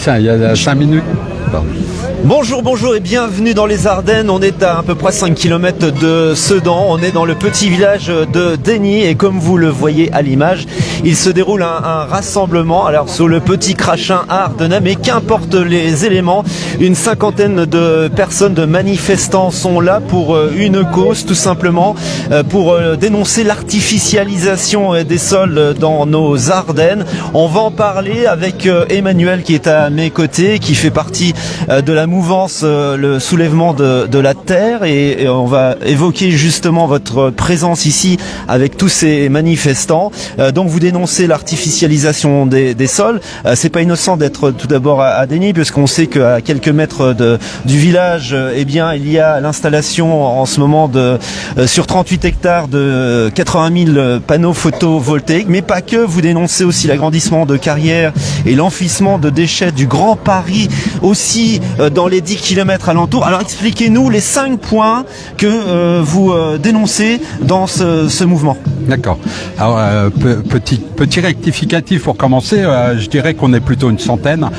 ça, il y a 5 minutes. Pardon. Bonjour et bienvenue dans les Ardennes. On est à peu près 5 km de Sedan. On est dans le petit village de Dény et comme vous le voyez à l'image, il se déroule un rassemblement. Alors sous le petit crachin ardennais, mais qu'importe les éléments, une cinquantaine de personnes, de manifestants sont là pour une cause, tout simplement pour dénoncer l'artificialisation des sols dans nos Ardennes. On va en parler avec Emmanuel qui est à mes côtés, qui fait partie de la mouvance le soulèvement de la terre et on va évoquer justement votre présence ici avec tous ces manifestants. Donc vous dénoncez l'artificialisation des sols. C'est pas innocent d'être tout d'abord à Dény puisqu'on sait qu'à quelques mètres du village, eh bien il y a l'installation en ce moment sur 38 hectares de 80 000 panneaux photovoltaïques, mais pas que. Vous dénoncez aussi l'agrandissement de carrières et l'enfouissement de déchets du Grand Paris aussi dans les 10 km alentours. Alors expliquez-nous les 5 points que vous dénoncez dans ce mouvement. D'accord. Alors petit rectificatif pour commencer, je dirais qu'on est plutôt une centaine.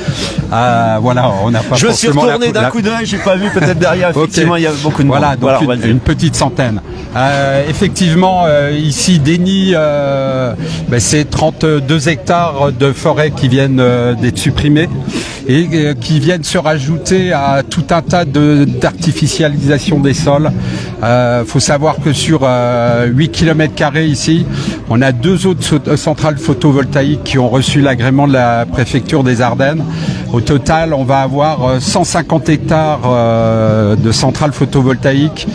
Voilà, on n'a pas. Je me suis retourné d'un coup d'œil, j'ai pas vu, peut-être derrière effectivement il y a beaucoup de monde. Voilà, donc voilà, une petite centaine. Effectivement, ici Dény, c'est 32 hectares de forêt qui viennent d'être supprimés et qui viennent se rajouter à tout un tas d'artificialisation des sols. Faut savoir que sur 8 km² ici, on a 2 autres centrales photovoltaïques qui ont reçu l'agrément de la préfecture des Ardennes. Au total, on va avoir 150 hectares de centrales photovoltaïques.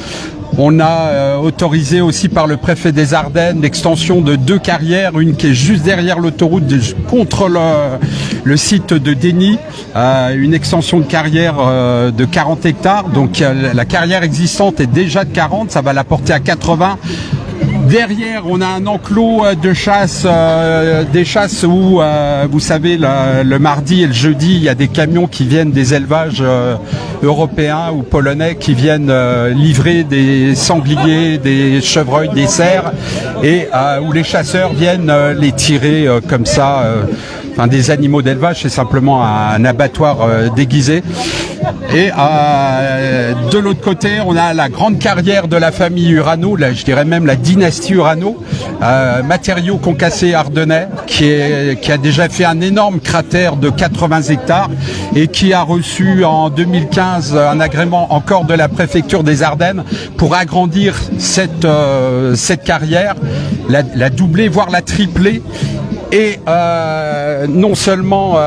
On a autorisé aussi par le préfet des Ardennes l'extension de 2 carrières, une qui est juste derrière l'autoroute contre le site de Dény, une extension de carrière de 40 hectares. Donc la carrière existante est déjà de 40, ça va la porter à 80. Derrière, on a un enclos de chasse, des chasses où, vous savez, le mardi et le jeudi, il y a des camions qui viennent des élevages européens ou polonais qui viennent livrer des sangliers, des chevreuils, des cerfs, et où les chasseurs viennent les tirer comme ça. Des animaux d'élevage, c'est simplement un abattoir déguisé. Et de l'autre côté, on a la grande carrière de la famille Urano, là, je dirais même la dynastie Urano, matériaux concassés ardennais, qui a déjà fait un énorme cratère de 80 hectares et qui a reçu en 2015 un agrément encore de la préfecture des Ardennes pour agrandir cette carrière, la doubler, voire la tripler. Et non seulement,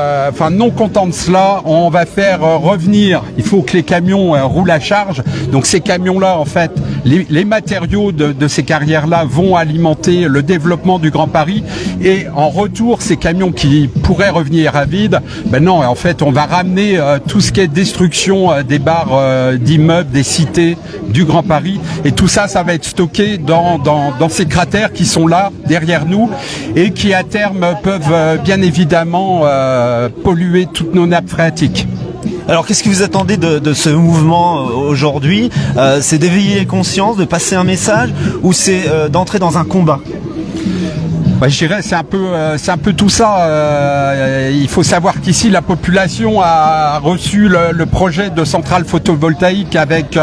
non content de cela, on va faire revenir, il faut que les camions roulent à charge. Donc ces camions-là, en fait, les matériaux de ces carrières-là vont alimenter le développement du Grand Paris. Et en retour, ces camions qui pourraient revenir à vide, non, en fait, on va ramener tout ce qui est destruction des barres d'immeubles, des cités du Grand Paris. Et tout ça, ça va être stocké dans ces cratères qui sont là, derrière nous, et qui à terme peuvent bien évidemment polluer toutes nos nappes phréatiques. Alors qu'est-ce que vous attendez de ce mouvement aujourd'hui? C'est d'éveiller les consciences, de passer un message, ou c'est d'entrer dans un combat? Je dirais c'est un peu tout ça. Il faut savoir qu'ici la population a reçu le projet de centrale photovoltaïque avec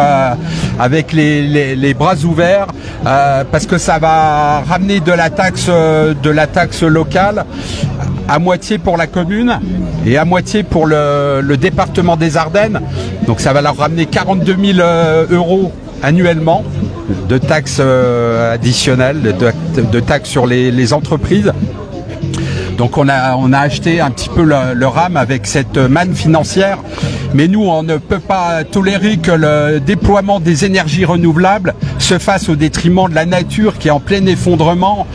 les bras ouverts parce que ça va ramener de la taxe locale, à moitié pour la commune et à moitié pour le département des Ardennes. Donc ça va leur ramener 42 000 euros annuellement de taxes additionnelles, de taxes sur les entreprises. Donc on a acheté un petit peu le rame avec cette manne financière, mais nous on ne peut pas tolérer que le déploiement des énergies renouvelables se fasse au détriment de la nature qui est en plein effondrement.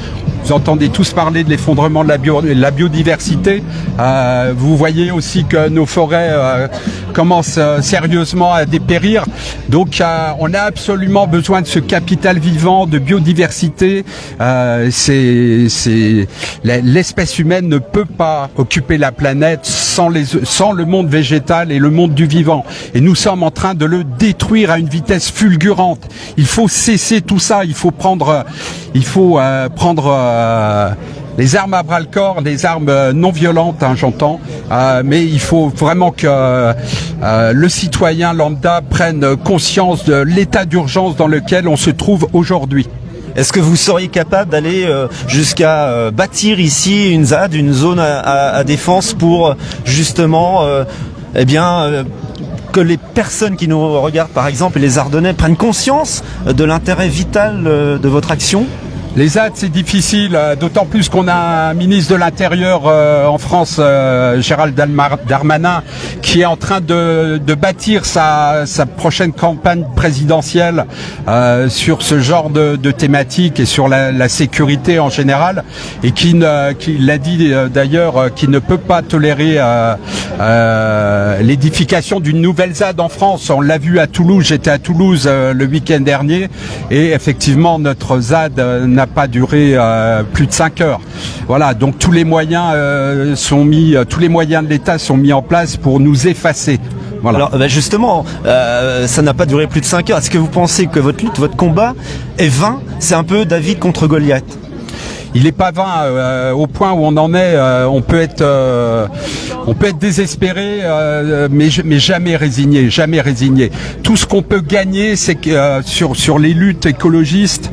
Vous entendez tous parler de l'effondrement de la biodiversité. Vous voyez aussi que nos forêts commencent sérieusement à dépérir. Donc on a absolument besoin de ce capital vivant, de biodiversité. L'espèce humaine ne peut pas occuper la planète sans le monde végétal et le monde du vivant. Et nous sommes en train de le détruire à une vitesse fulgurante. Il faut cesser tout ça. Il faut prendre Les armes à bras-le-corps, des armes non violentes, hein, j'entends, mais il faut vraiment que le citoyen lambda prenne conscience de l'état d'urgence dans lequel on se trouve aujourd'hui. Est-ce que vous seriez capable d'aller jusqu'à bâtir ici une ZAD, une zone à défense pour justement que les personnes qui nous regardent, par exemple, et les Ardennais, prennent conscience de l'intérêt vital de votre action ? Les ZAD, c'est difficile, d'autant plus qu'on a un ministre de l'Intérieur en France, Gérald Darmanin, qui est en train de bâtir sa prochaine campagne présidentielle sur ce genre de thématiques et sur la sécurité en général, et qui l'a dit d'ailleurs, qui ne peut pas tolérer l'édification d'une nouvelle ZAD en France. On l'a vu à Toulouse, j'étais à Toulouse le week-end dernier, et effectivement notre ZAD n'a pas duré plus de 5 heures. Voilà, donc tous les moyens tous les moyens de l'État sont mis en place pour nous effacer. Voilà. Alors justement, ça n'a pas duré plus de 5 heures. Est-ce que vous pensez que votre lutte, votre combat est vain ? C'est un peu David contre Goliath. Il n'est pas vain au point où on en est. On peut être désespéré, mais jamais résigné, jamais résigné. Tout ce qu'on peut gagner, c'est que sur les luttes écologistes,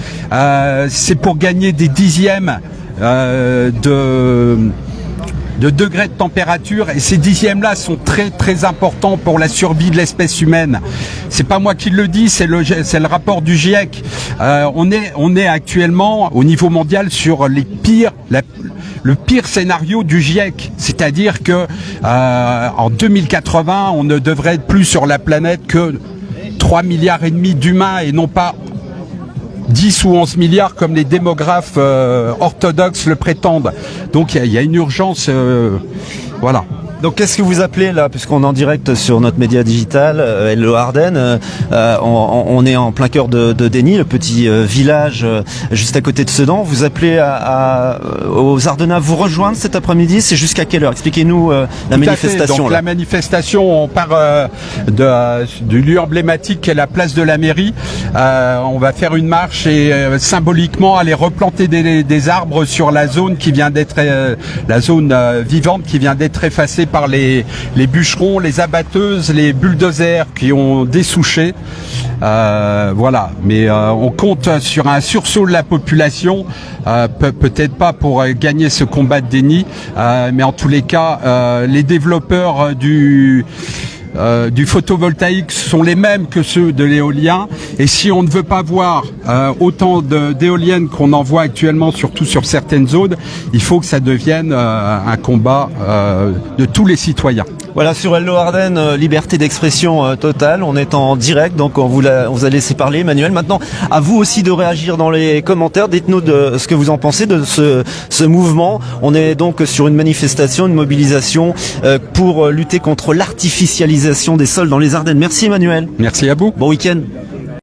c'est pour gagner des dixièmes de degrés de température, et ces dixièmes-là sont très très importants pour la survie de l'espèce humaine. C'est pas moi qui le dis, c'est le rapport du GIEC. On est actuellement au niveau mondial sur le pire scénario du GIEC, c'est-à-dire que en 2080, on ne devrait être plus sur la planète que 3,5 milliards d'humains et non pas 10 ou 11 milliards comme les démographes orthodoxes le prétendent. Donc il y a une urgence, voilà. Donc qu'est-ce que vous appelez là, puisqu'on est en direct sur notre média digital, Hello Ardennes, on est en plein cœur de Déni, le petit village juste à côté de Sedan. Vous appelez aux Ardennais à vous rejoindre cet après-midi, c'est jusqu'à quelle heure? Expliquez-nous la manifestation. Donc, la manifestation, on part du lieu emblématique qui est la place de la mairie. On va faire une marche et symboliquement aller replanter des arbres sur la zone qui vient d'être la zone vivante qui vient d'être effacée par les bûcherons, les abatteuses, les bulldozers qui ont dessouché. Voilà, mais on compte sur un sursaut de la population, peut-être pas pour gagner ce combat de déni, mais en tous les cas, les développeurs du photovoltaïque sont les mêmes que ceux de l'éolien, et si on ne veut pas voir autant d'éoliennes qu'on en voit actuellement, surtout sur certaines zones, il faut que ça devienne un combat de tous les citoyens. Voilà, sur Hello Ardennes, liberté d'expression totale, on est en direct, donc on vous a laissé parler, Emmanuel. Maintenant, à vous aussi de réagir dans les commentaires, dites-nous de ce que vous en pensez de ce mouvement. On est donc sur une manifestation, une mobilisation pour lutter contre l'artificialisation des sols dans les Ardennes. Merci Emmanuel. Merci à vous. Bon week-end.